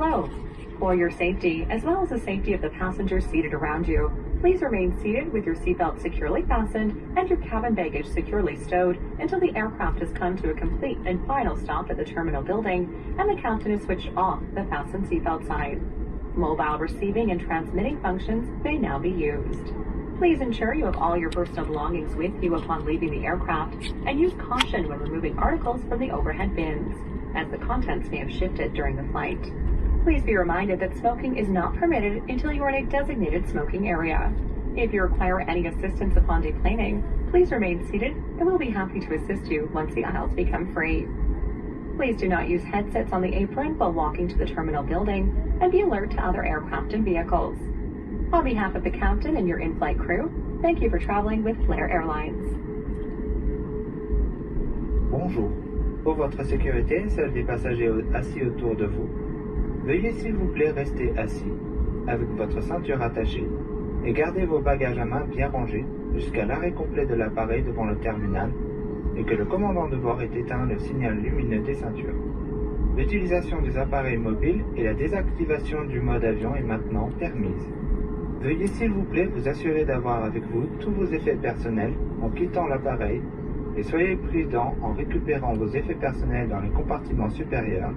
Hello. For your safety, as well as the safety of the passengers seated around you, please remain seated with your seatbelt securely fastened and your cabin baggage securely stowed until the aircraft has come to a complete and final stop at the terminal building and the captain has switched off the fasten seatbelt sign. Mobile receiving and transmitting functions may now be used. Please ensure you have all your personal belongings with you upon leaving the aircraft and use caution when removing articles from the overhead bins, as the contents may have shifted during the flight. Please be reminded that smoking is not permitted until you are in a designated smoking area. If you require any assistance upon deplaning, please remain seated and we'll be happy to assist you once the aisles become free. Please do not use headsets on the apron while walking to the terminal building and be alert to other aircraft and vehicles. On behalf of the captain and your in-flight crew, thank you for traveling with Flair Airlines. Bonjour. Pour votre sécurité et celle des passagers assis autour de vous, veuillez s'il vous plaît rester assis, avec votre ceinture attachée, et gardez vos bagages à main bien rangés jusqu'à l'arrêt complet de l'appareil devant le terminal et que le commandant de bord ait éteint le signal lumineux des ceintures. L'utilisation des appareils mobiles et la désactivation du mode avion est maintenant permise. Veuillez s'il vous plaît vous assurer d'avoir avec vous tous vos effets personnels en quittant l'appareil et soyez prudent en récupérant vos effets personnels dans les compartiments supérieurs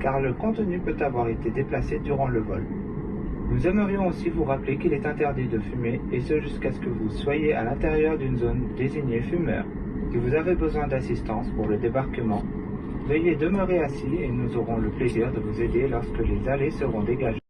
car le contenu peut avoir été déplacé durant le vol. Nous aimerions aussi vous rappeler qu'il est interdit de fumer et ce jusqu'à ce que vous soyez à l'intérieur d'une zone désignée fumeur. Si vous avez besoin d'assistance pour le débarquement, veuillez demeurer assis et nous aurons le plaisir de vous aider lorsque les allées seront dégagées.